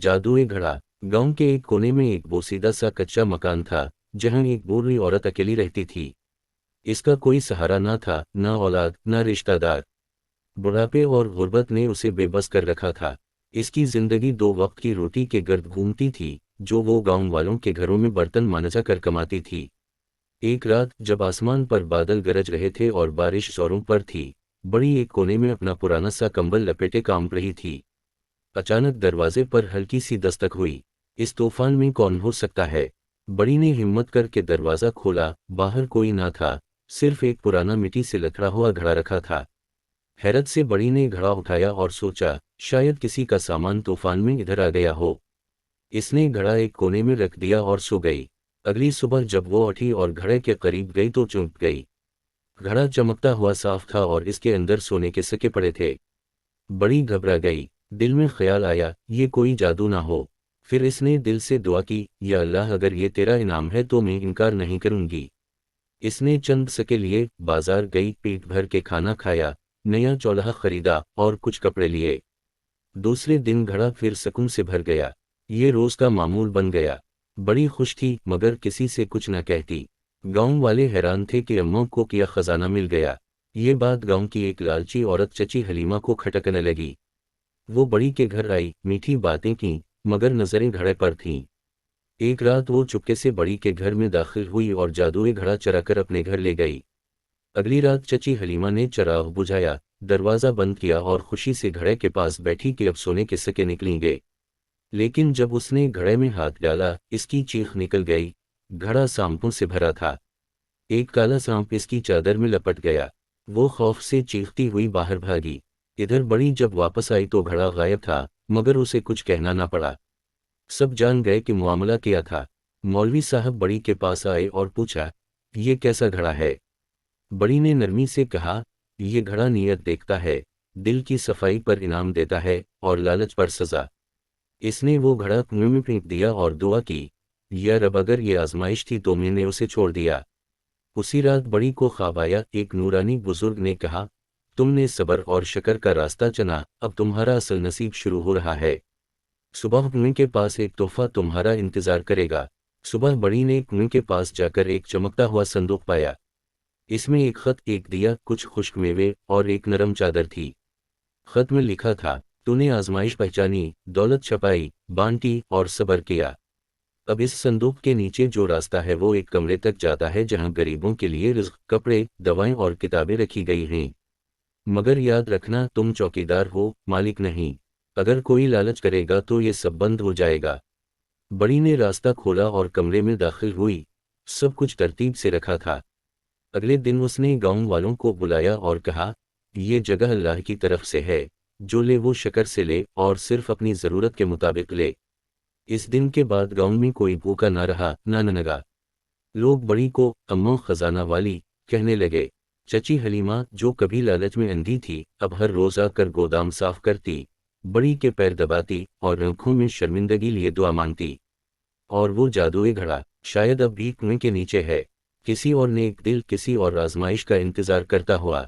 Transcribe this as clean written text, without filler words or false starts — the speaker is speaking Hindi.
जादुई घड़ा। गांव के एक कोने में एक बोसीदा सा कच्चा मकान था, जहां एक बूढ़ी औरत अकेली रहती थी। इसका कोई सहारा न था, न औलाद, न रिश्तेदार। बुढ़ापे और गुर्बत ने उसे बेबस कर रखा था। इसकी जिंदगी दो वक्त की रोटी के गर्द घूमती थी, जो वो गांव वालों के घरों में बर्तन मांजा कर कमाती थी। एक रात जब आसमान पर बादल गरज रहे थे और बारिश जोरों पर थी, बड़ी एक कोने में अपना पुराना सा कंबल लपेटे काम रही थी। अचानक दरवाजे पर हल्की सी दस्तक हुई। इस तूफान में कौन हो सकता है? बड़ी ने हिम्मत करके दरवाजा खोला। बाहर कोई ना था, सिर्फ एक पुराना मिट्टी से लथड़ा हुआ घड़ा रखा था। हैरत से बड़ी ने घड़ा उठाया और सोचा, शायद किसी का सामान तूफान में इधर आ गया हो। इसने घड़ा एक कोने में रख दिया और सो गई। अगली सुबह जब वो उठी और घड़े के करीब गई तो चौंक गई। घड़ा चमकता हुआ साफ था और इसके अंदर सोने के सिक्के पड़े थे। बड़ी घबरा गई। दिल में ख्याल आया, ये कोई जादू ना हो। फिर इसने दिल से दुआ की, या अल्लाह, अगर ये तेरा इनाम है तो मैं इनकार नहीं करूंगी। इसने चंद सिक्के लिए बाजार गई, पेट भर के खाना खाया, नया चौल्हा खरीदा और कुछ कपड़े लिए। दूसरे दिन घड़ा फिर सुकून से भर गया। ये रोज का मामूल बन गया। बड़ी खुश थी, मगर किसी से कुछ न कहती। गांव वाले हैरान थे कि अम्मा को क्या खजाना मिल गया। ये बात गांव की एक लालची औरत चची हलीमा को खटकने लगी। वो बड़ी के घर आई, मीठी बातें की, मगर नजरें घड़े पर थीं। एक रात वो चुपके से बड़ी के घर में दाखिल हुई और जादुई घड़ा चराकर अपने घर ले गई। अगली रात चची हलीमा ने चिराग बुझाया, दरवाजा बंद किया और खुशी से घड़े के पास बैठी कि अब सोने के सिक्के निकलेंगे। लेकिन जब उसने घड़े में हाथ डाला, इसकी चीख निकल गई। घड़ा सांपों से भरा था। एक काला सांप इसकी चादर में लपट गया। वो खौफ से चीखती हुई बाहर भागी। इधर बड़ी जब वापस आई तो घड़ा गायब था, मगर उसे कुछ कहना ना पड़ा। सब जान गए कि मामला क्या था। मौलवी साहब बड़ी के पास आए और पूछा, ये कैसा घड़ा है? बड़ी ने नरमी से कहा, ये घड़ा नियत देखता है, दिल की सफाई पर इनाम देता है और लालच पर सजा। इसने वो घड़ा कुएं में फेंक दिया और दुआ की, या रब, अगर ये आजमाइश थी तो मैंने उसे छोड़ दिया। उसी रात बड़ी को ख्वाब आया। एक नूरानी बुजुर्ग ने कहा, तुमने सब्र और शक्र का रास्ता चुना, अब तुम्हारा असल नसीब शुरू हो रहा है। सुबह कुएं के पास एक तोहफा तुम्हारा इंतजार करेगा। सुबह बड़ी ने कुएं के पास जाकर एक चमकता हुआ संदूक पाया। इसमें एक खत, एक दिया, कुछ खुश्क मेवे और एक नरम चादर थी। खत में लिखा था, तूने आजमाइश पहचानी, दौलत छपाई, बांटी और सब्र किया। अब इस संदूक के नीचे जो रास्ता है वो एक कमरे तक जाता है जहां गरीबों के लिए रिज़्क़, कपड़े, दवाएं और किताबें रखी गई हैं। मगर याद रखना, तुम चौकीदार हो, मालिक नहीं। अगर कोई लालच करेगा तो ये सब बंद हो जाएगा। बड़ी ने रास्ता खोला और कमरे में दाखिल हुई। सब कुछ तरतीब से रखा था। अगले दिन उसने गांव वालों को बुलाया और कहा, ये जगह अल्लाह की तरफ से है, जो ले वो शक्र से ले और सिर्फ अपनी ज़रूरत के मुताबिक ले। इस दिन के बाद गांव में कोई भूखा ना रहा, ना नंगा। लोग बड़ी को अम्मा खजाना वाली कहने लगे। चची हलीमा, जो कभी लालच में अंधी थी, अब हर रोज आकर गोदाम साफ करती, बड़ी के पैर दबाती और आंखों में शर्मिंदगी लिए दुआ मांगती। और वो जादुई घड़ा शायद अब भी कुएं के नीचे है, किसी और नेक दिल, किसी और आजमाइश का इंतजार करता हुआ।